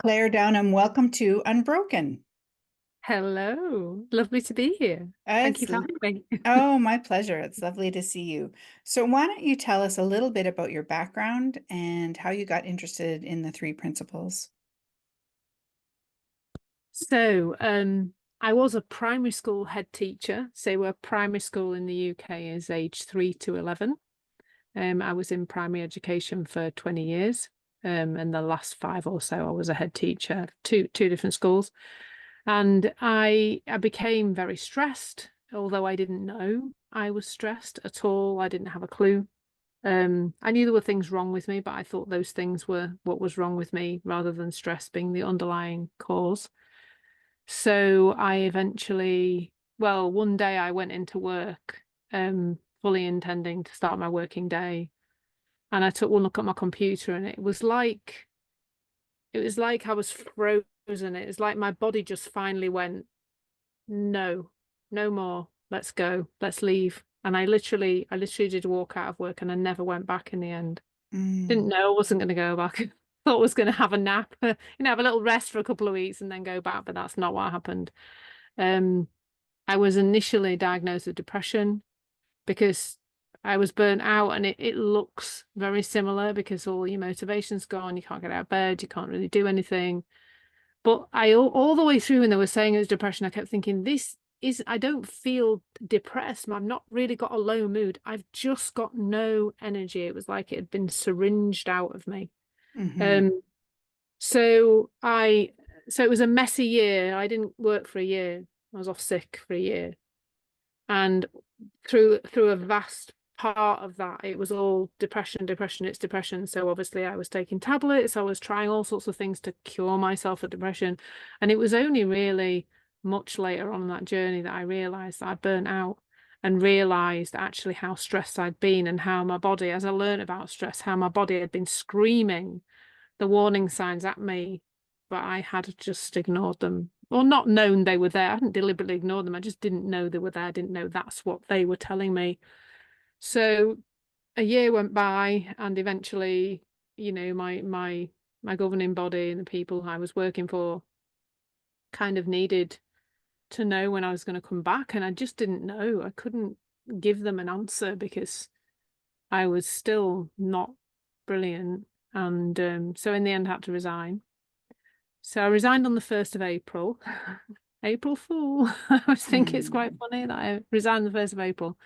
Clare Downham, welcome to Unbroken. Hello, lovely to be here. Thank you It's for having me. oh, my pleasure. It's lovely to see you. So, why don't you tell us a little bit about your background and how you got interested in the three principles? So, I was a primary school head teacher. So, a primary school in the UK is age 3 to 11. I was in primary education for 20 years. And the last five or so, I was a head teacher, two different schools. And I became very stressed, although I didn't know I was stressed at all. I didn't have a clue. I knew there were things wrong with me, but I thought those things were what was wrong with me rather than stress being the underlying cause. So I eventually, well, one day I went into work, fully intending to start my working day. And I took one look at my computer and it was like I was frozen. It was like my body just finally went, no, no more. Let's go. Let's leave. And I literally did walk out of work and I never went back in the end. Didn't Mm, know I wasn't going to go back. Thought I was going to have a nap, have a little rest for a couple of weeks and then go back, but that's not what happened. Um, I was initially diagnosed with depression because I was burnt out, and it looks very similar because all your motivation's gone, you can't get out of bed, you can't really do anything. But all the way through when they were saying it was depression, I kept thinking, I don't feel depressed. I've not really got a low mood. I've just got no energy. It was like it had been syringed out of me. hmm Um, so I, so it was a messy year. I didn't work for a year. I was off sick for a year, and through a vast part of that, it was all depression, depression. It's depression. So obviously, I was taking tablets. I was trying all sorts of things to cure myself of depression, and it was only really much later on in that journey that I realized that I'd burnt out and realized actually how stressed I'd been and how my body, as I learned about stress, how my body had been screaming the warning signs at me, but I had just ignored them or not known they were there. I hadn't deliberately ignored them. I just didn't know they were there. I didn't know that's what they were telling me. So a year went by, and eventually, my governing body and the people I was working for kind of needed to know when I was going to come back, and I just didn't know. I couldn't give them an answer because I was still not brilliant. And so in the end, I had to resign. So I resigned on the 1st of April. April Fool. I always think it's quite mm, funny that I resigned the 1st of April.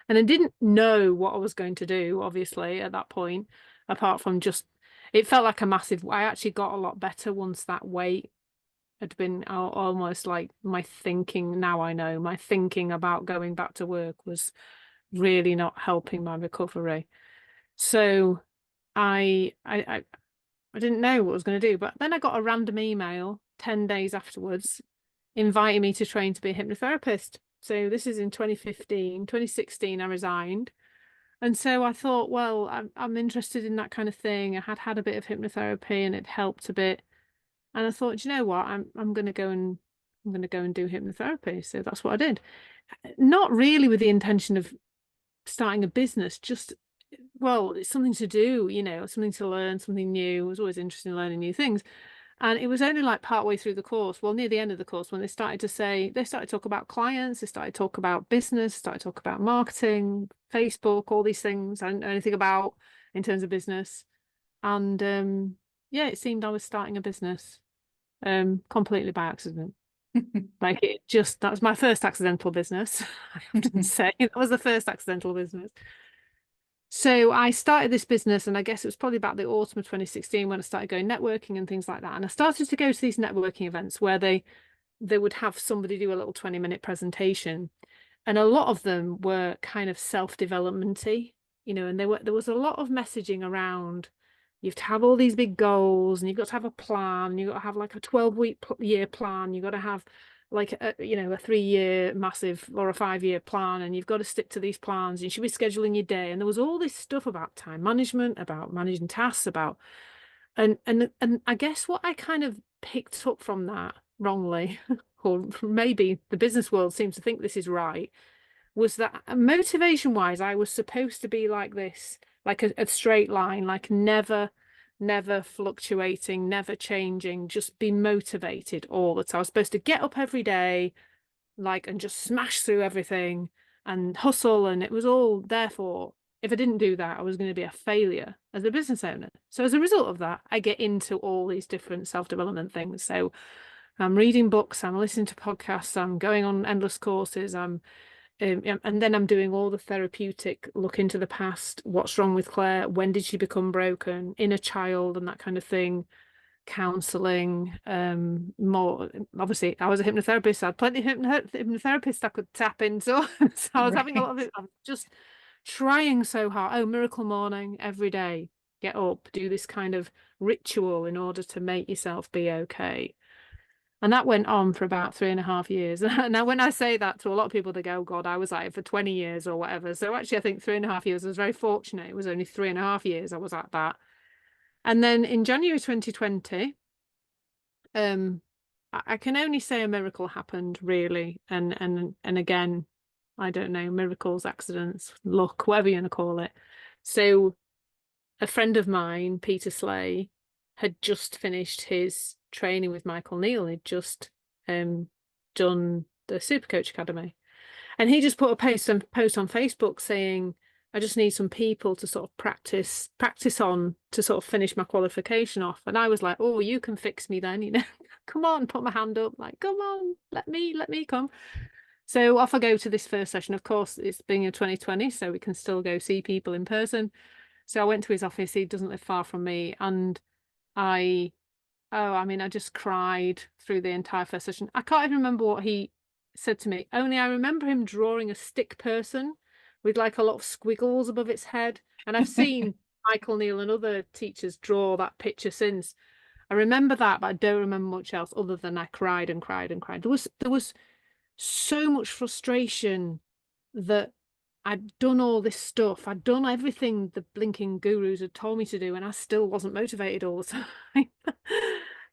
And I didn't know what I was going to do, obviously, at that point, apart from just, it felt like a massive, I actually got a lot better once that weight had been almost like my thinking, now I know, my thinking about going back to work was really not helping my recovery. So I didn't know what I was going to do, but then I got a random email 10 days afterwards inviting me to train to be a hypnotherapist. So this is in 2015, 2016, I resigned. And so I thought, well, I'm interested in that kind of thing. I had had a bit of hypnotherapy and it helped a bit. And I thought, you know what, I'm going to go and I'm going to go and do hypnotherapy. So that's what I did. Not really with the intention of starting a business, just well, it's something to do, something to learn, something new. I was always interested in learning new things. And it was only like partway through the course, well, near the end of the course, when they started to talk about clients, they started to talk about business, started to talk about marketing, Facebook, all these things I didn't know anything about in terms of business. And yeah, it seemed I was starting a business completely by accident. Like that was my first accidental business. I often mm. say that was the first accidental business. So I started this business, and I guess it was probably about the autumn of 2016 when I started going networking and things like that. And I started to go to these networking events where they would have somebody do a little 20-minute presentation. And a lot of them were kind of self-developmenty, and there was a lot of messaging around you have to have all these big goals, and you've got to have a plan, you've got to have like a 12-week year plan, you've got to have like a 3-year massive or a 5-year plan, and you've got to stick to these plans. You should be scheduling your day. And there was all this stuff about time management, about managing tasks, about and I guess what I kind of picked up from that wrongly, or maybe the business world seems to think this is right, was that motivation wise, I was supposed to be like this, like a straight line, like never never fluctuating, never changing, just be motivated all the time. I was supposed to get up every day, like, and just smash through everything and hustle. And it was all, therefore, if I didn't do that, I was going to be a failure as a business owner. So as a result of that, I get into all these different self-development things. So I'm reading books, I'm listening to podcasts, I'm going on endless courses, and then I'm doing all the therapeutic look into the past, what's wrong with Claire, when did she become broken, inner child and that kind of thing, counselling, more, obviously I was a hypnotherapist, I had plenty of hypnotherapists I could tap into. So I was having a lot of Right. it. I'm just trying so hard. Oh, miracle morning every day, get up, do this kind of ritual in order to make yourself be okay. And that went on for about 3.5 years. Now, when I say that to a lot of people, they go, oh, God, I was at it for 20 years or whatever. So actually, I think 3.5 years, I was very fortunate. It was only 3.5 years I was at that. And then in January 2020, I can only say a miracle happened, really. And again, I don't know, miracles, accidents, luck, whatever you want to call it. So a friend of mine, Peter Slay, had just finished his training with Michael Neal. He'd just done the Super Coach Academy. And he just put a post on Facebook saying, I just need some people to sort of practice on to sort of finish my qualification off. And I was like, oh, you can fix me then, come on, put my hand up, like, come on, let me come. So off I go to this first session. Of course, it's being of 2020, so we can still go see people in person. So I went to his office. He doesn't live far from me. And I, oh, I mean, I just cried through the entire first session. I can't even remember what he said to me. Only I remember him drawing a stick person with like a lot of squiggles above its head. And I've seen Michael Neal and other teachers draw that picture since. I remember that, but I don't remember much else other than I cried and cried and cried. There was so much frustration that I'd done all this stuff. I'd done everything the blinking gurus had told me to do, and I still wasn't motivated all the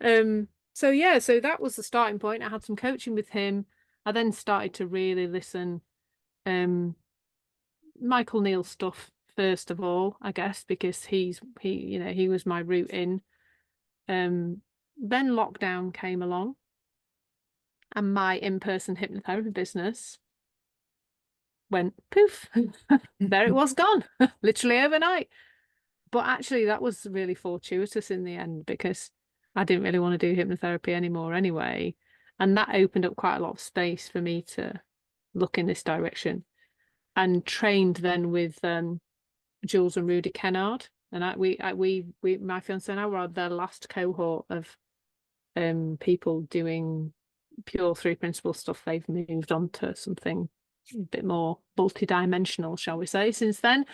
time. So yeah, so that was the starting point. I had some coaching with him. I then started to really listen. Michael Neal stuff first of all, I guess, because he was my route in. Then lockdown came along, and my in-person hypnotherapy business went poof. There it was gone, literally overnight. But actually, that was really fortuitous in the end because I didn't really want to do hypnotherapy anymore anyway. And that opened up quite a lot of space for me to look in this direction, and trained then with Jules and Rudy Kennard. And my fiance and I were their last cohort of people doing pure three principle stuff. They've moved on to something a bit more multi-dimensional, shall we say, since then.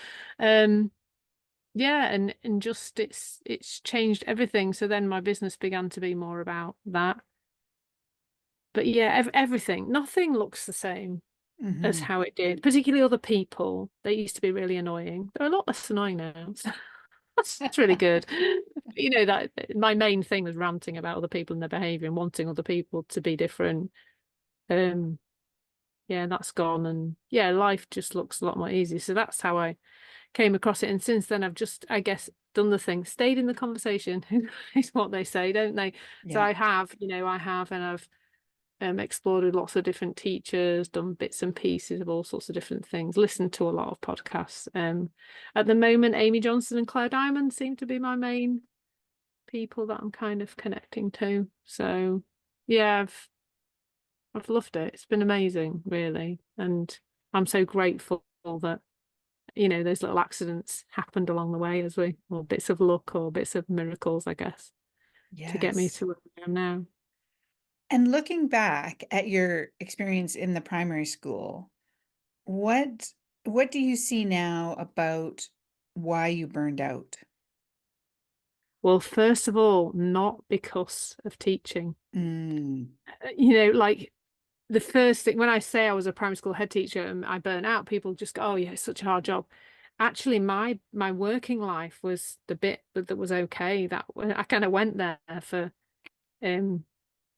Yeah, and just it's changed everything. So then my business began to be more about that. But yeah, everything, nothing looks the same as Mhm. how it did, particularly other people. They used to be really annoying. They're a lot less annoying now. So that's really good. That my main thing was ranting about other people and their behavior and wanting other people to be different. Um, yeah, that's gone, and yeah, life just looks a lot more easy. So that's how I came across it. And since then, I've just, I guess, done the thing, stayed in the conversation, is what they say, don't they? So Yeah. I have, and I've explored with lots of different teachers, done bits and pieces of all sorts of different things, listened to a lot of podcasts. At the moment, Amy Johnson and Clare Downham seem to be my main people that I'm kind of connecting to. So yeah, I've loved it. It's been amazing, really. And I'm so grateful that, those little accidents happened along the way or bits of luck or bits of miracles, I guess, to get me Yes. to where I am now. And looking back at your experience in the primary school, what what do you see now about why you burned out? Well, first of all, not because of teaching. Mm. Like the first thing when I say I was a primary school head teacher and I burnt out, people just go, "Oh yeah, it's such a hard job." Actually, my working life was the bit that was okay. That I kind of went there for um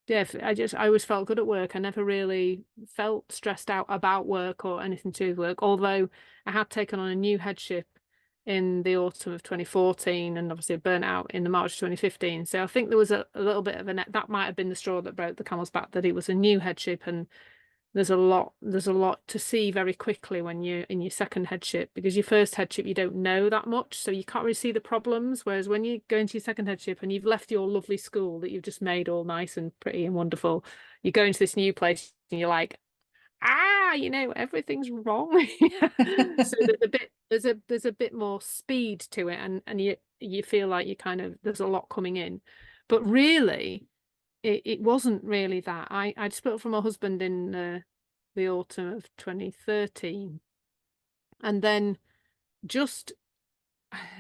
yeah, I always felt good at work. I never really felt stressed out about work or anything to do with work. Although I had taken on a new headship in the autumn of 2014, and obviously burnt out in the March of 2015. So I think there was a little bit of that might have been the straw that broke the camel's back, that it was a new headship, and there's a lot to see very quickly when you're in your second headship, because your first headship you don't know that much, so you can't really see the problems. Whereas when you go into your second headship and you've left your lovely school that you've just made all nice and pretty and wonderful, you go into this new place and you're like, everything's wrong. So there's a bit more speed to it, and you feel like you kind of, there's a lot coming in. But really, it wasn't really that. I'd split up from my husband in the autumn of 2013, and then just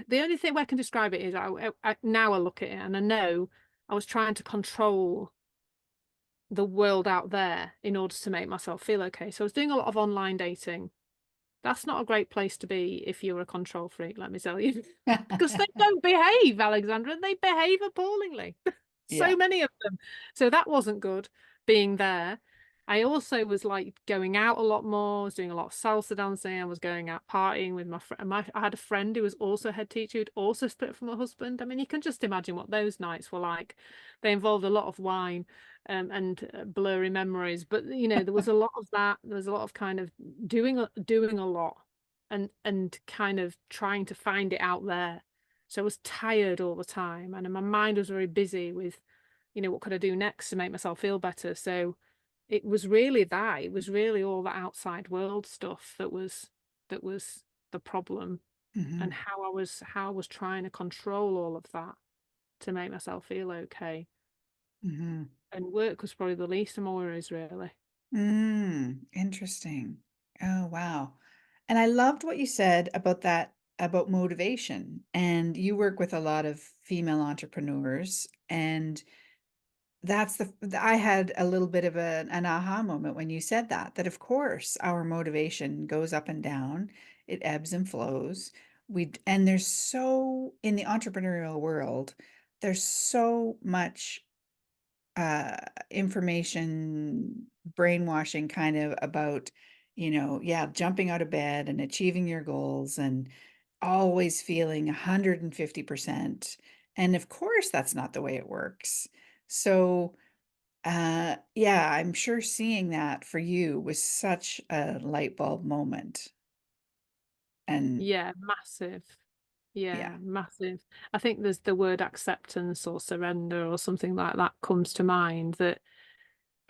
the only thing way I can describe it is now I look at it and I know I was trying to control the world out there in order to make myself feel okay. So I was doing a lot of online dating. That's not a great place to be if you're a control freak, let me tell you. Because they don't behave, Alexandra. They behave appallingly. So Yeah. many of them. So that wasn't good being there. I also was like going out a lot more, I was doing a lot of salsa dancing, I was going out partying with my friend. I had a friend who was also a head teacher who'd also split from her husband. I mean, you can just imagine what those nights were like. They involved a lot of wine, and blurry memories. But there was a lot of that. There was a lot of kind of doing a lot, and kind of trying to find it out there. So I was tired all the time, and my mind was very busy with, what could I do next to make myself feel better? So it was really that. It was really all the outside world stuff that was the problem, and Hmm. how I was trying to control all of that to make myself feel okay. Hmm. And work was probably the least of my worries, really. Interesting. Oh, wow. And I loved what you said about that, about motivation. And you work with a lot of female entrepreneurs, and I had a little bit of an aha moment when you said that, that of course our motivation goes up and down, it ebbs and flows. And there's so, in the entrepreneurial world, there's so much uh information brainwashing kind of about, yeah, jumping out of bed and achieving your goals and always feeling 150%. And of course that's not the way it works. So yeah, I'm sure seeing that for you was such a light bulb moment. And Yeah, massive. yeah. Yeah, massive. I think there's the word acceptance or surrender or something like that comes to mind. That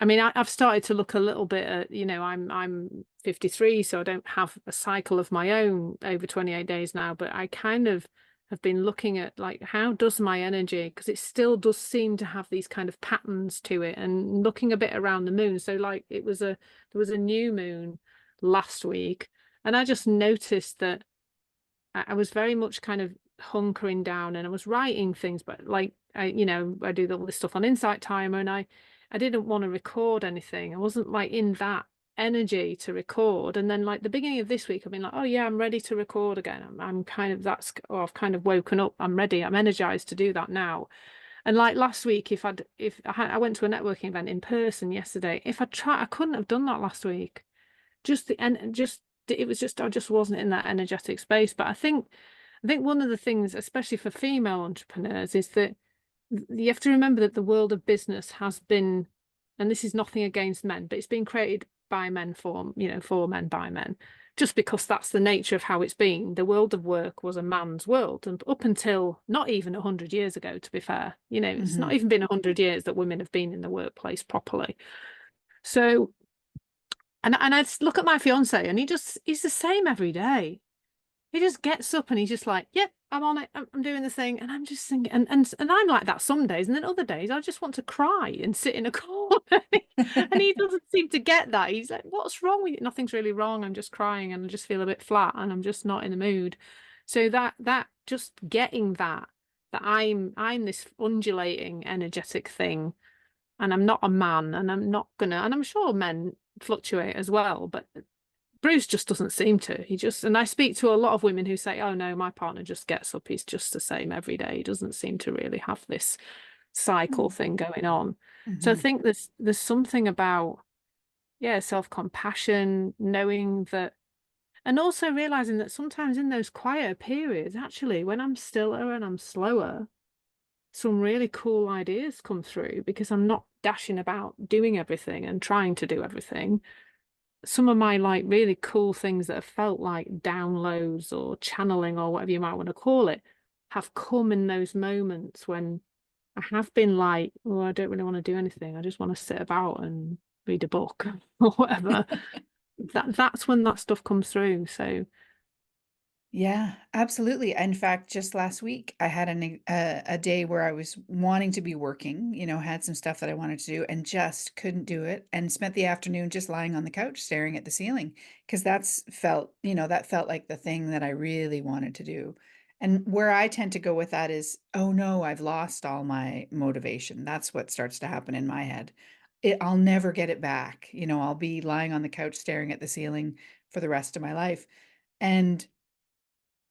I mean, I've started to look a little bit at, I'm 53, so I don't have a cycle of my own over 28 days now, but I kind of have been looking at, like, how does my energy, because it still does seem to have these kind of patterns to it, and looking a bit around the moon. So like there was a new moon last week, and I just noticed that I was very much kind of hunkering down, and I was writing things, but like I do all this stuff on Insight Timer, and I didn't want to record anything. I wasn't like in that energy to record. And then like the beginning of this week, I've been like, oh yeah, I'm ready to record again. I'm kind of I've kind of woken up. I'm ready. I'm energized to do that now. And like last week, I went to a networking event in person yesterday. If I tried, I couldn't have done that last week. Just the and just it was just I just wasn't in that energetic space. But I think one of the things, especially for female entrepreneurs, is that you have to remember that the world of business has been, and this is nothing against men, but it's been created by men for men by men, just because that's the nature of how it's been. The world of work was a man's world, and up until not even 100 years ago, to be fair, it's not Hmm. even been 100 years that women have been in the workplace properly. So, and I look at my fiance, and he's the same every day. He just gets up and he's just like, "Yep, I'm on it. I'm doing the thing." And I'm just thinking, and I'm like that some days, and then other days I just want to cry and sit in a corner. And he doesn't seem to get that. He's like, "What's wrong with you?" Nothing's really wrong. I'm just crying and I just feel a bit flat and I'm just not in the mood. So that just getting that I'm this undulating, energetic thing, and I'm not a man, and I'm not gonna, and I'm sure men fluctuate as well, but Bruce just doesn't seem to. And I speak to a lot of women who say, oh no, my partner just gets up. He's just the same every day. He doesn't seem to really have this cycle thing going on. So I Hmm. think there's something about, yeah, self-compassion, knowing that. And also realizing that sometimes in those quieter periods, actually, when I'm stiller and I'm slower, some really cool ideas come through because I'm not dashing about doing everything and trying to do everything. Some of my like really cool things that have felt like downloads or channeling or whatever you might want to call it have come in those moments when I have been like, oh, I don't really want to do anything. I just want to sit about and read a book or whatever. That's when that stuff comes through. So Yeah, absolutely. In fact, just last week, I had a day where I was wanting to be working, had some stuff that I wanted to do and just couldn't do it, and spent the afternoon just lying on the couch staring at the ceiling because that felt like the thing that I really wanted to do. And where I tend to go with that is, oh no, I've lost all my motivation. That's what starts to happen in my head. I'll never get it back. I'll be lying on the couch staring at the ceiling for the rest of my life. And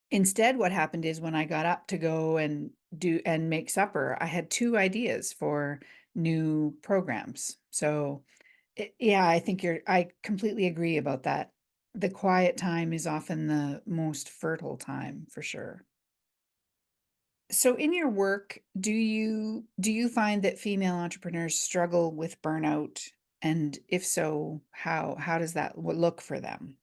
instead, what happened is when I got up to go and do and make supper, I had 2 ideas for new programs. So, yeah, I completely agree about that. The quiet time is often the most fertile time for sure. So in your work, do you find that female entrepreneurs struggle with burnout? And if so, how does that look for them?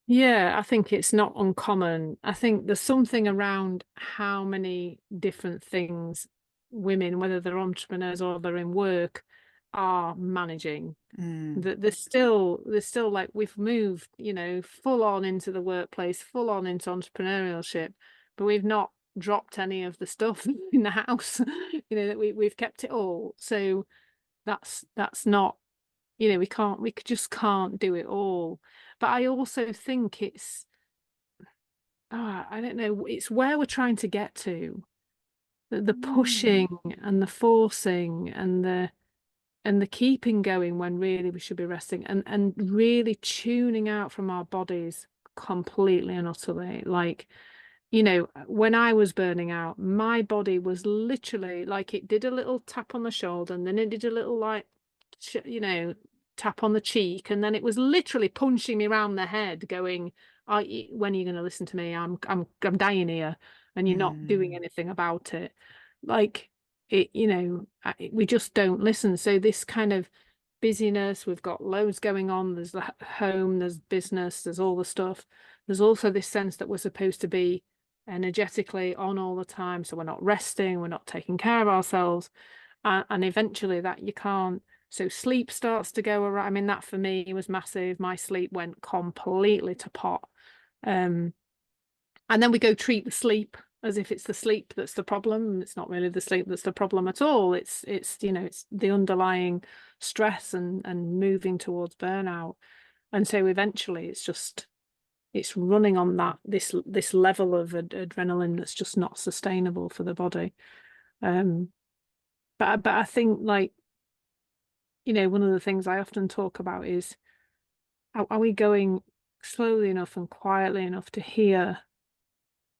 yeah, I think it's not uncommon. I think there's something around how many different things women, whether they're entrepreneurs or they're in work, are managing. Mm, That there's still like we've moved, full on into the workplace, full on into entrepreneurship, but we've not dropped any of the stuff in the house, that we've kept it all. So that's not, just can't do it all. But I also think it's, I don't know, it's where we're trying to get to. The mm, pushing and the forcing and the keeping going when really we should be resting and really tuning out from our bodies completely and utterly. Like, when I was burning out, my body was literally like it did a little tap on the shoulder and then it did a little like, you know, tap on the cheek, and then it was literally punching me around the head, going, when are you going to listen to me? I'm dying here, and you're not doing mm, anything about it." Like it, we just don't listen. So this kind of busyness, we've got loads going on. There's the home, there's business, there's all the stuff. There's also this sense that we're supposed to be energetically on all the time. So we're not resting, we're not taking care of ourselves. And eventually that you can't. So sleep starts to go around. I mean, that for me was massive. My sleep went completely to pot. Um, and then we go treat the sleep as if it's the sleep that's the problem. It's not really the sleep that's the problem at all. It's the underlying stress and moving towards burnout. And so eventually it's running on this level of adrenaline that's just not sustainable for the body. Um, but I think, like, one of the things I often talk about is, are we going slowly enough and quietly enough to hear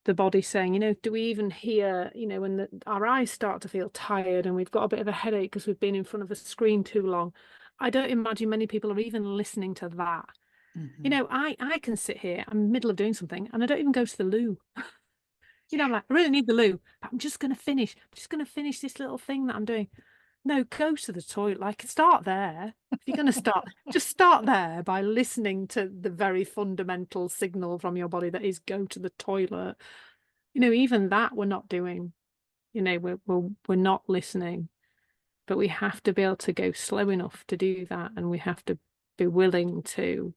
the body saying, do we even hear, when our eyes start to feel tired and we've got a bit of a headache because we've been in front of a screen too long. I don't imagine many people are even listening to that. mhm. I can sit here, I'm in the middle of doing something, and I don't even go to the loo. I'm like, I really need the loo, but I'm just gonna finish this little thing that I'm doing. No, go to the toilet. Like, start there. If you're gonna start, just start there by listening to the very fundamental signal from your body that is go to the toilet. Even that we're not doing. We're not listening, but we have to be able to go slow enough to do that, and we have to be willing to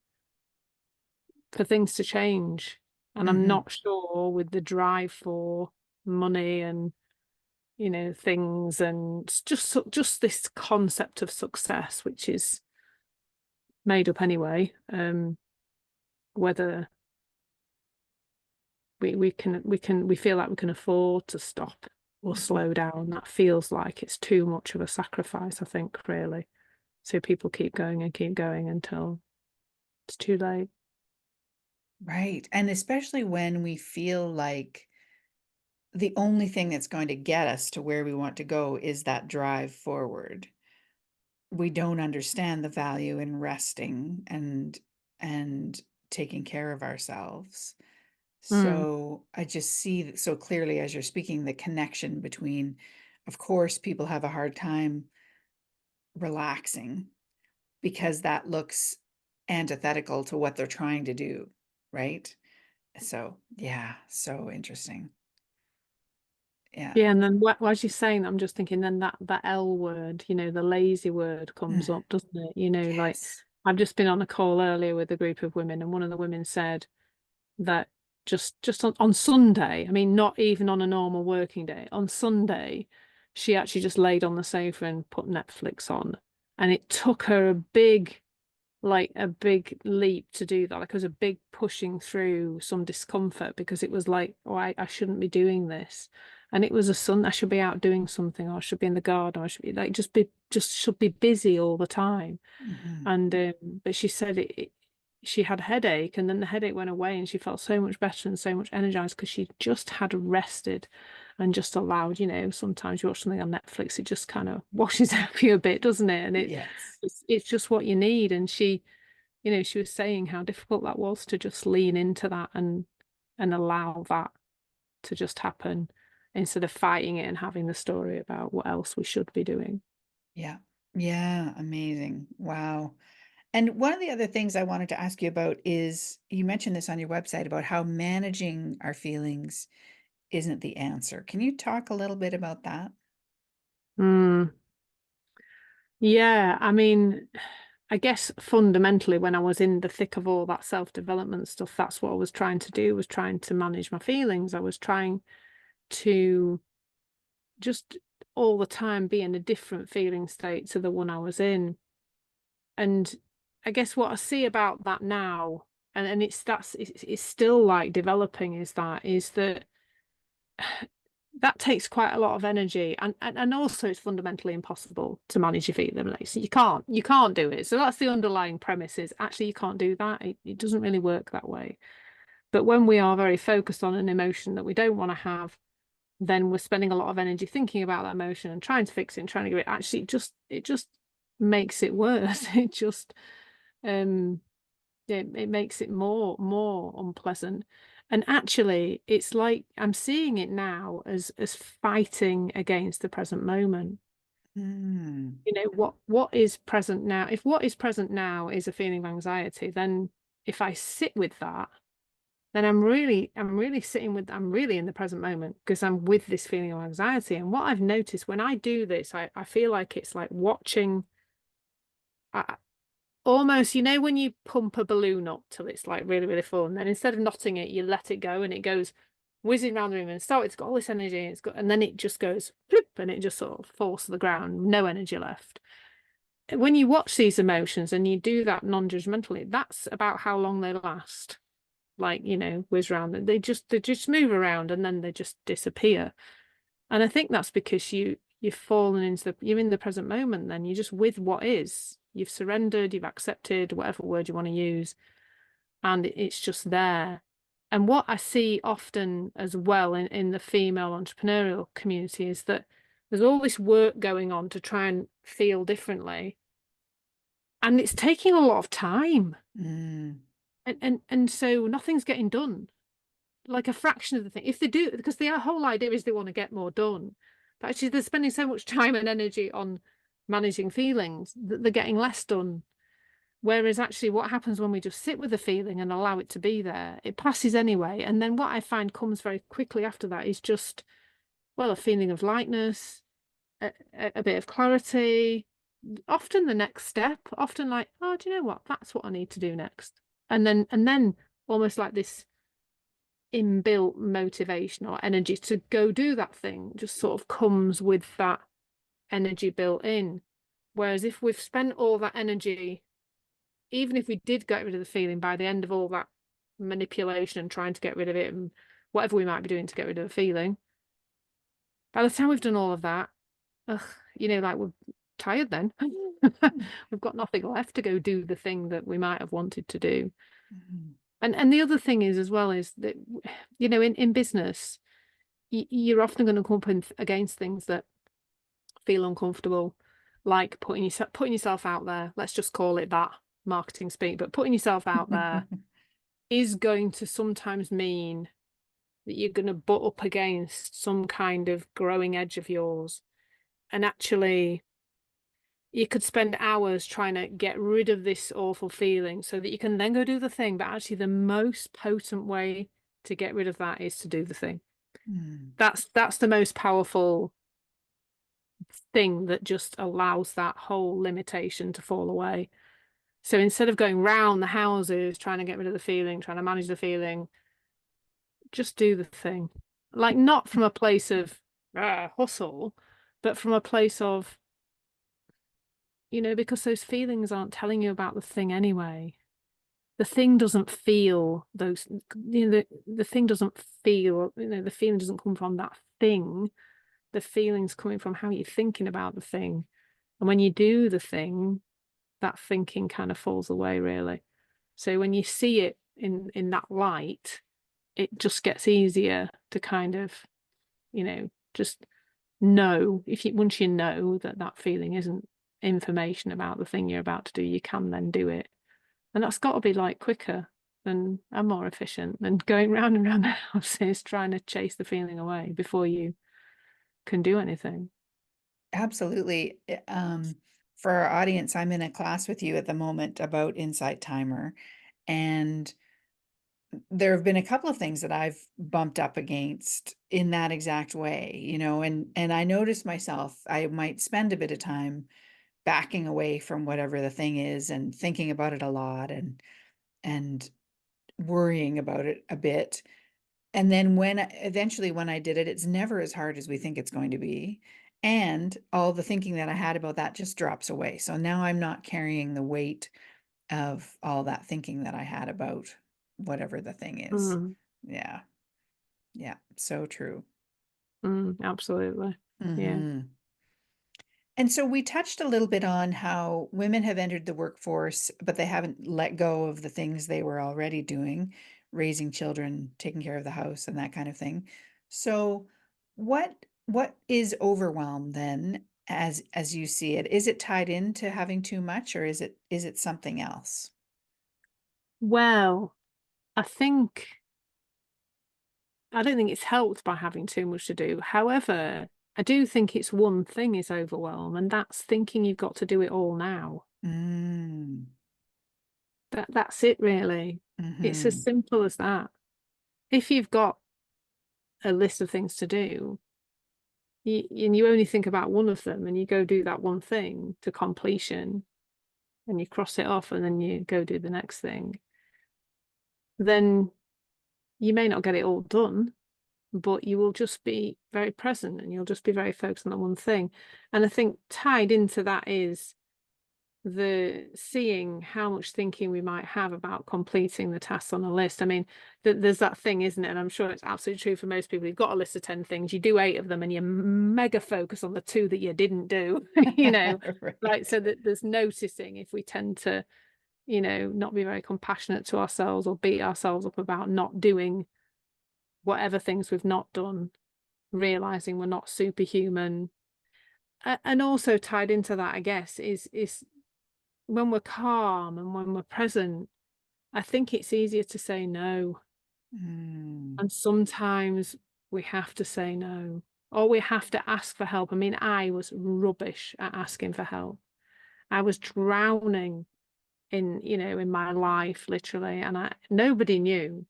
for things to change. And I'm Mhm. not sure with the drive for money and things, and just this concept of success, which is made up anyway. Whether we feel like we can afford to stop or Mhm. slow down. That feels like it's too much of a sacrifice, I think, really. So people keep going until it's too late. Right, and especially when we feel like the only thing that's going to get us to where we want to go is that drive forward. We don't understand the value in resting and taking care of ourselves. Mm. So I just see so clearly as you're speaking the connection between, of course, people have a hard time relaxing because that looks antithetical to what they're trying to do, right? So, yeah, so interesting. Yeah. Yeah, and then as you're saying that, I'm just thinking then that L word, the lazy word Mm, comes up, doesn't it? Like yes. I've just been on a call earlier with a group of women, and one of the women said that just on Sunday, I mean, not even on a normal working day, on Sunday, she actually just laid on the sofa and put Netflix on. And it took her a big leap to do that. Like it was a big pushing through some discomfort because it was like, oh, I shouldn't be doing this. And it was a Sun, I should be out doing something, or I should be in the garden, or I should be like just should be busy all the time. Mhm. And but she said she had a headache, and then the headache went away, and she felt so much better and so much energized because she just had rested and just allowed, sometimes you watch something on Netflix, it just kind of washes over you a bit, doesn't it? And Yes. it's just what you need. And she was saying how difficult that was to just lean into that and allow that to just happen instead of fighting it and having the story about what else we should be doing. Yeah. Yeah, amazing. Wow. And one of the other things I wanted to ask you about is you mentioned this on your website about how managing our feelings isn't the answer. Can you talk a little bit about that? Mm. Yeah, I mean, I guess fundamentally, when I was in the thick of all that self-development stuff, that's what I was trying to do, was trying to manage my feelings. I was trying to just all the time be in a different feeling state to the one I was in. And I guess what I see about that now, and it's still like developing, is that that takes quite a lot of energy, and also it's fundamentally impossible to manage your feet like, so you can't do it. So that's the underlying premise, is actually you can't do that. It doesn't really work that way. But when we are very focused on an emotion that we don't want to have, then we're spending a lot of energy thinking about that emotion and trying to fix it and trying to get it. Actually, it just makes it worse. It just um it makes it more unpleasant. And actually, it's like I'm seeing it now as fighting against the present moment. Mm, What is present now? If what is present now is a feeling of anxiety, then if I sit with that, then I'm really in the present moment because I'm with this feeling of anxiety. And what I've noticed when I do this, I feel like it's like watching. Almost, when you pump a balloon up till it's like really, really full, and then instead of knotting it, you let it go and it goes whizzing around the room and it's got all this energy, and then it just goes flip and it just sort of falls to the ground, no energy left. When you watch these emotions and you do that non-judgmentally, that's about how long they last. Like, whiz around, they just move around and then they just disappear. And I think that's because you've fallen into you're in the present moment, then you're just with what is. You've surrendered, you've accepted, whatever word you want to use, and it's just there. And what I see often as well in the female entrepreneurial community is that there's all this work going on to try and feel differently. And it's taking a lot of time. mm, And so nothing's getting done. Like a fraction of the thing. If they do, because the whole idea is they want to get more done. But actually, they're spending so much time and energy on managing feelings that they're getting less done. Whereas actually, what happens when we just sit with the feeling and allow it to be there, it passes anyway. And then what I find comes very quickly after that is just, well, a feeling of lightness, a bit of clarity, often the next step, often like, oh, do you know what? That's what I need to do next. And then almost like this inbuilt motivation or energy to go do that thing just sort of comes with that energy built in. Whereas if we've spent all that energy, even if we did get rid of the feeling by the end of all that manipulation and trying to get rid of it and whatever we might be doing to get rid of the feeling, by the time we've done all of that, ugh, like we're tired then. mm, We've got nothing left to go do the thing that we might have wanted to do. mhm. And the other thing is as well is that in business you're often going to come up against things that feel uncomfortable, like putting yourself out there. Let's just call it that. marketing speak, but putting yourself out there is going to sometimes mean that you're going to butt up against some kind of growing edge of yours. And actually, you could spend hours trying to get rid of this awful feeling so that you can then go do the thing. But actually, the most potent way to get rid of that is to do the thing. Mm. That's the most powerful thing that just allows that whole limitation to fall away. So instead of going round the houses trying to get rid of the feeling, trying to manage the feeling, just do the thing. Like, not from a place of hustle, but from a place of, because those feelings aren't telling you about the thing anyway. The thing doesn't feel those, the thing doesn't feel, the feeling doesn't come from that thing. The feeling's coming from how you're thinking about the thing. And when you do the thing, that thinking kind of falls away, really. So when you see it in that light, it just gets easier to kind of, just know, once you know that that feeling isn't information about the thing you're about to do, you can then do it. And that's got to be like quicker and more efficient than going round and round the houses trying to chase the feeling away before you can do anything. Absolutely. For our audience, I'm in a class with you at the moment about Insight Timer, and there have been a couple of things that I've bumped up against in that exact way, and I noticed myself, I might spend a bit of time backing away from whatever the thing is and thinking about it a lot and worrying about it a bit. And then eventually when I did it, it's never as hard as we think it's going to be. And all the thinking that I had about that just drops away. So now I'm not carrying the weight of all that thinking that I had about whatever the thing is. Mm, Yeah. Yeah. So true. absolutely. Yeah. Hmm. And so we touched a little bit on how women have entered the workforce, but they haven't let go of the things they were already doing, raising children, taking care of the house, and that kind of thing. So what is overwhelm then, as you see it? Is it tied into having too much, or is it something else? Well, I think I don't think it's helped by having too much to do. However, I do think it's one thing is overwhelm, and that's thinking you've got to do it all now. Mm. That's it really. It's as Hmm. simple as that. If you've got a list of things to do, and you only think about one of them and you go do that one thing to completion and you cross it off and then you go do the next thing, then you may not get it all done, but you will just be very present and you'll just be very focused on that one thing. And I think tied into that is the seeing how much thinking we might have about completing the tasks on a list. I mean, there's that thing, isn't it? And I'm sure it's absolutely true for most people. You've got a list of 10 things, you do 8 of them, and you mega focus on the 2 that you didn't do, like, Right. so that there's noticing if we tend to, not be very compassionate to ourselves or beat ourselves up about not doing whatever things we've not done, realizing we're not superhuman. And also tied into that, I guess, is when we're calm and when we're present, I think it's easier to say no. Mm. And sometimes we have to say no, or we have to ask for help. I mean, I was rubbish at asking for help. I was drowning in my life, literally. And nobody knew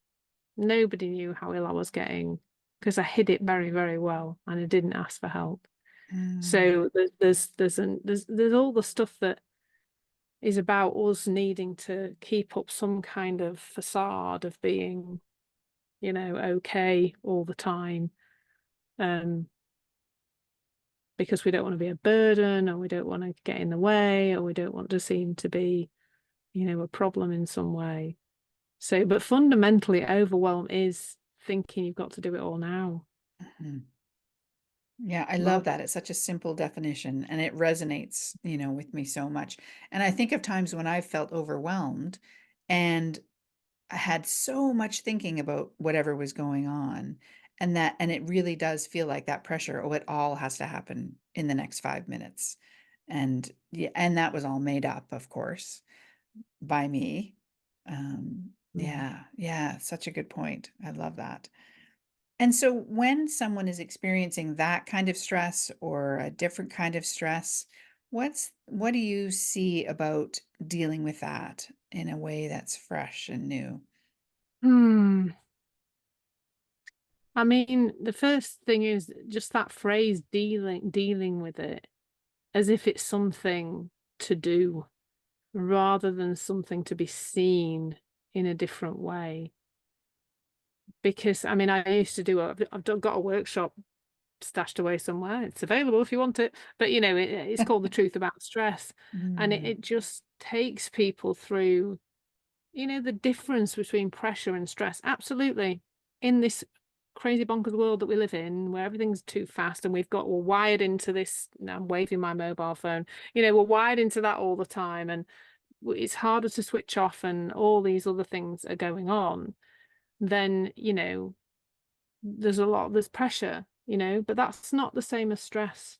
how ill I was getting because I hid it very, very well and I didn't ask for help. Mm. So there's all the stuff that is about us needing to keep up some kind of facade of being, okay all the time, um, because we don't want to be a burden, or we don't want to get in the way, or we don't want to seem to be, a problem in some way. So, but fundamentally, overwhelm is thinking you've got to do it all now. Mhm. Yeah, I love Rather, that. It's such a simple definition and it resonates, with me so much. And I think of times when I've felt overwhelmed and I had so much thinking about whatever was going on, and it really does feel like that pressure, oh, it all has to happen in the next 5 minutes. And yeah, and that was all made up, of course. by me. Mm. Yeah, yeah, such a good point. I love that. And so when someone is experiencing that kind of stress or a different kind of stress, what do you see about dealing with that in a way that's fresh and new? Hmm. I mean, the first thing is just that phrase dealing with it as if it's something to do rather than something to be seen in a different way. Because I mean, I used to do got a workshop stashed away somewhere. It's available if you want it. But it's called The Truth About Stress. And it, Mm. it just takes people through, the difference between pressure and stress. Absolutely. In this crazy bonkers world that we live in, where everything's too fast and we're wired into this. Now I'm waving my mobile phone. We're wired into that all the time, and it's harder to switch off, and all these other things are going on. Then, there's pressure, but that's not the same as stress.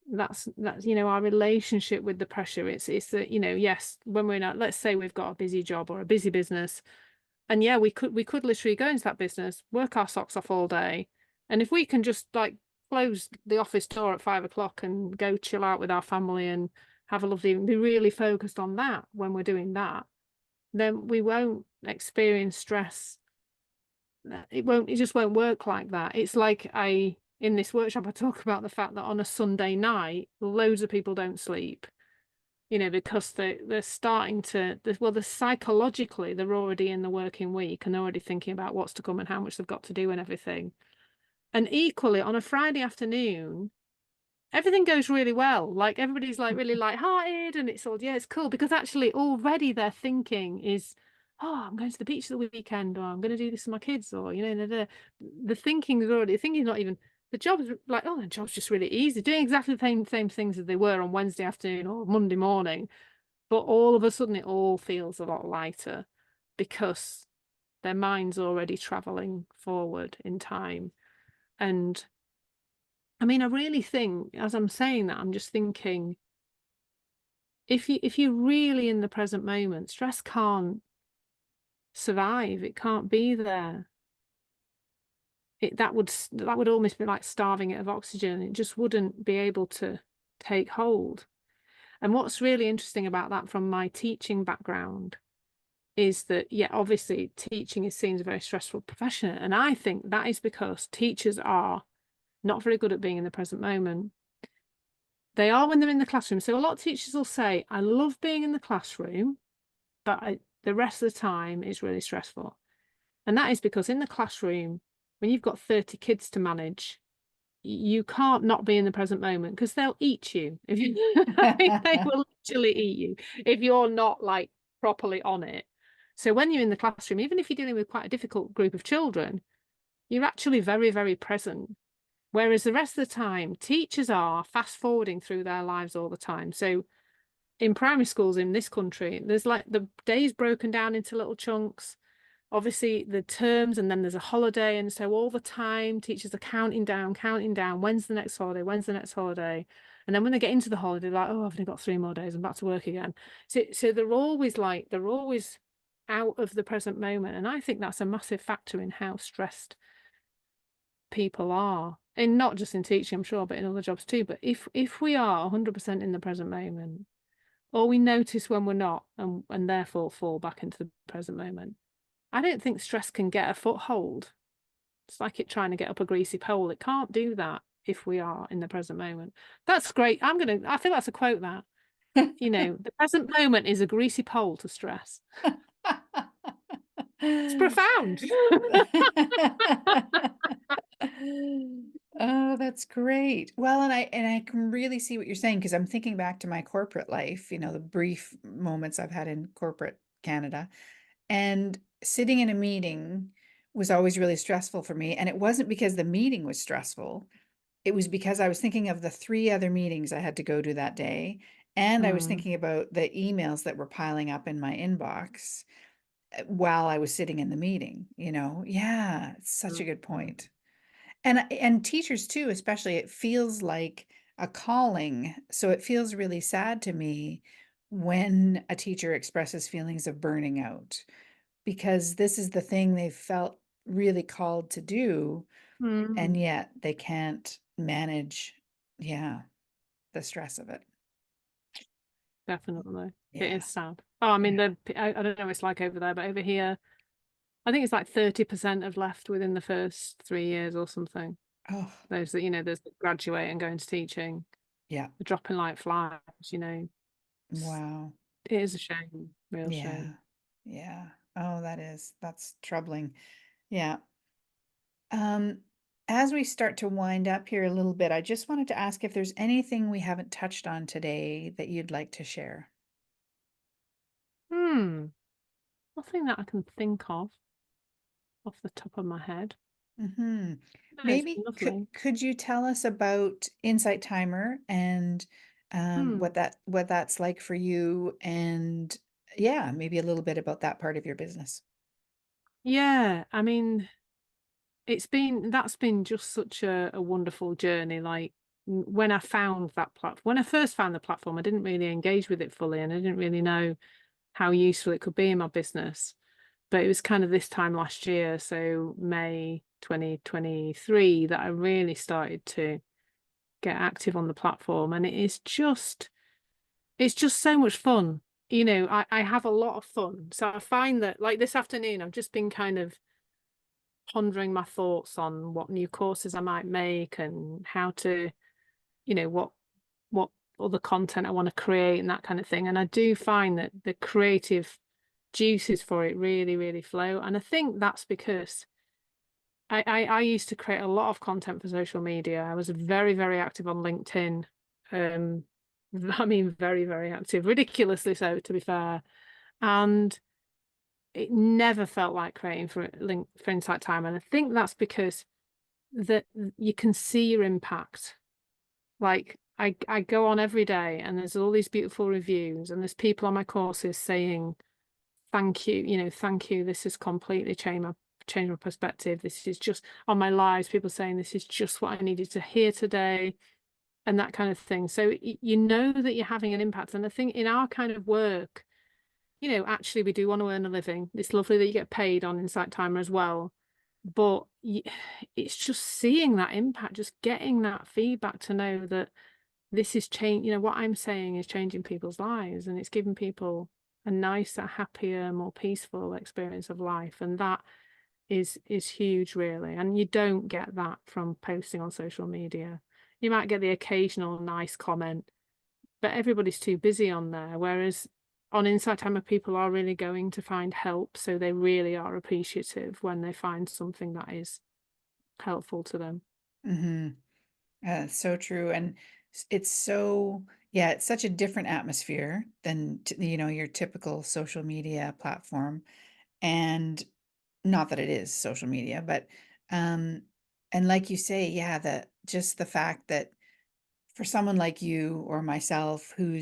That's our relationship with the pressure. It's that, yes, when we're not, let's say we've got a busy job or a busy business, and yeah, we could literally go into that business, work our socks off all day, and if we can just like close the office door at 5 o'clock and go chill out with our family and have a lovely, be really focused on that when we're doing that, then we won't experience stress. It just won't work like that. It's like in this workshop I talk about the fact that on a Sunday night loads of people don't sleep, because they're starting to, well, they're psychologically they're already in the working week and they're already thinking about what's to come and how much they've got to do and everything. And equally on a Friday afternoon everything goes really well. Like everybody's like really light-hearted and it's all, yeah, it's cool because actually already their thinking is, oh, I'm going to the beach the weekend, or I'm going to do this with my kids, or the thinking is already, the thinking is not even, the job's like, oh, the job's just really easy, doing exactly the same things as they were on Wednesday afternoon or Monday morning, but all of a sudden it all feels a lot lighter because their mind's already traveling forward in time. And I mean, I really think, as I'm saying that, I'm just thinking, if you're really in the present moment, stress can't survive. It can't be there. That would almost be like starving it of oxygen. It just wouldn't be able to take hold. And what's really interesting about that from my teaching background is that, yeah, obviously teaching is seen as a very stressful profession. And I think that is because teachers are not very good at being in the present moment. They are when they're in the classroom. So a lot of teachers will say, I love being in the classroom, but the rest of the time is really stressful. And that is because in the classroom, when you've got 30 kids to manage, you can't not be in the present moment because they'll eat you. If you, I mean, they will literally eat you if you're not like properly on it. So when you're in the classroom, even if you're dealing with quite a difficult group of children, you're actually very, very present. Whereas the rest of the time, teachers are fast forwarding through their lives all the time. So in primary schools in this country, there's like the days broken down into little chunks. Obviously, the terms, and then there's a holiday. And so all the time, teachers are counting down. When's the next holiday? When's the next holiday? And then when they get into the holiday, like, oh, I've only got 3 more days. I'm back to work again. So they're always out of the present moment. And I think that's a massive factor in how stressed people are. And not just in teaching, I'm sure, but in other jobs too. But if we are 100% in the present moment, or we notice when we're not, and therefore fall back into the present moment, I don't think stress can get a foothold. It's like it trying to get up a greasy pole. It can't do that if we are in the present moment. That's great. I think that's a quote that, the present moment is a greasy pole to stress. It's profound. Oh, that's great. Well, and I can really see what you're saying because I'm thinking back to my corporate life, the brief moments I've had in corporate Canada. And sitting in a meeting was always really stressful for me. And it wasn't because the meeting was stressful. It was because I was thinking of the 3 other meetings I had to go to that day. And I was Mm, thinking about the emails that were piling up in my inbox while I was sitting in the meeting, Yeah, it's such a mm, good mm. point. And teachers too, especially, it feels like a calling. So it feels really sad to me when a teacher expresses feelings of burning out, because this is the thing they've felt really called to do, and Mm, yet they can't manage, yeah, the stress of it. definitely. It Yeah. is sad. Oh, I mean, Yeah. I don't know what it's like over there, but over here, I think it's like 30% have left within the first 3 years or something. Oh, Those that, those that graduate and go into teaching, yeah. are dropping like flies. It's- Wow. It is a shame, real Yeah. shame. Yeah. Oh, that's troubling. Yeah. Um, as we start to wind up here a little bit, I just wanted to ask if there's anything we haven't touched on today that you'd like to share. Hmm. Nothing that I can think of off the top of my head. Hmm. No, it's been Maybe lovely. could you tell us about Insight Timer and Hmm. what that's like for you, and yeah, maybe a little bit about that part of your business. Yeah, I mean, that's been just such a wonderful journey. Like when I found that platform, when I first found the platform, I didn't really engage with it fully and I didn't really know how useful it could be in my business. But it was kind of this time last year, so May 2023, that I really started to get active on the platform. And it's just so much fun. I have a lot of fun. So I find that like this afternoon, I've just been kind of pondering my thoughts on what new courses I might make and how to, what other content I want to create and that kind of thing. And I do find that the creative juices for it really, really flow. And I think that's because I used to create a lot of content for social media. I was very, very active on LinkedIn. Um, I mean, very, very active, ridiculously so, to be fair. And it never felt like creating for Insight Time. And I think that's because that you can see your impact. Like I go on every day and there's all these beautiful reviews and there's people on my courses saying thank you, thank you. This has completely changed my perspective. This is just on my lives, people saying this is just what I needed to hear today and that kind of thing. So you know that you're having an impact. And I think in our kind of work, actually we do want to earn a living. It's lovely that you get paid on Insight Timer as well. But it's just seeing that impact, just getting that feedback to know that this is change, what I'm saying is changing people's lives and it's giving people a nicer, happier, more peaceful experience of life. And that is huge, really. And you don't get that from posting on social media. You might get the occasional nice comment, but everybody's too busy on there. Whereas on Insight Timer, people are really going to find help. So they really are appreciative when they find something that is helpful to them. Hmm. So true. And it's so, yeah, it's such a different atmosphere than, your typical social media platform. And not that it is social media, but, um, and like you say, yeah, just the fact that for someone like you or myself who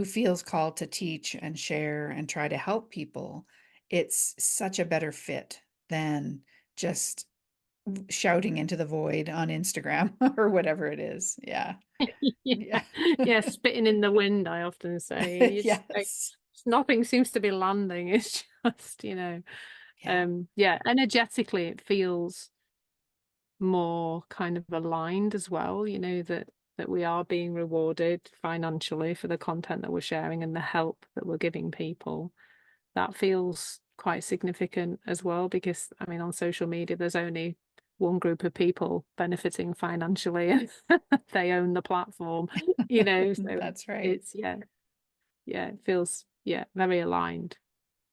feels called to teach and share and try to help people, it's such a better fit than just shouting into the void on Instagram or whatever it is. Yeah. Yeah, Yeah. yeah, spitting in the wind, I often say. It's like Yes. nothing seems to be landing. It's just, Yeah. yeah, energetically it feels more kind of aligned as well, that we are being rewarded financially for the content that we're sharing and the help that we're giving people. That feels quite significant as well, because I mean, on social media, there's only one group of people benefiting financially and they own the platform, so That's right. it's, yeah, it feels, yeah, very aligned.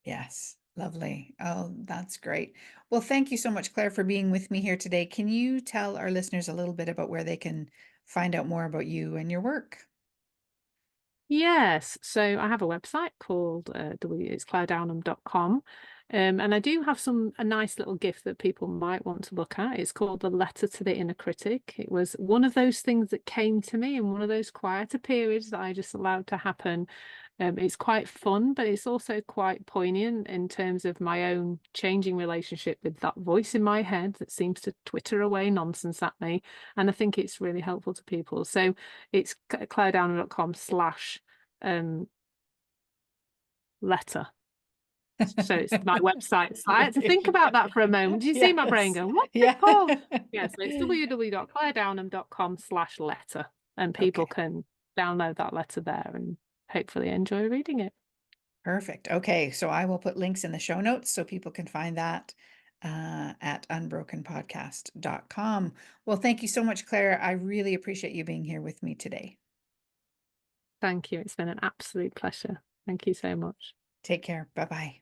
Yes. Lovely. Oh, that's great. Well, thank you so much, Claire, for being with me here today. Can you tell our listeners a little bit about where they can find out more about you and your work? Yes, so I have a website called it's claredownham.com. And I do have a nice little gift that people might want to look at. It's called The Letter to the Inner Critic. It was one of those things that came to me in one of those quieter periods that I just allowed to happen. It's quite fun, but it's also quite poignant in terms of my own changing relationship with that voice in my head that seems to twitter away nonsense at me. And I think it's really helpful to people. So it's claredownham.com/, letter. So it's my website. So I had to think about that for a moment. Do you see my brain Yes. going, what's it Yeah. called? Yeah, so it's www.claredownham.com/letter, and people Okay. can download that letter there and hopefully enjoy reading it. Perfect. Okay. So I will put links in the show notes so people can find that at unbrokenpodcast.com. Well, thank you so much, Claire. I really appreciate you being here with me today. Thank you. It's been an absolute pleasure. Thank you so much. Take care. Bye bye.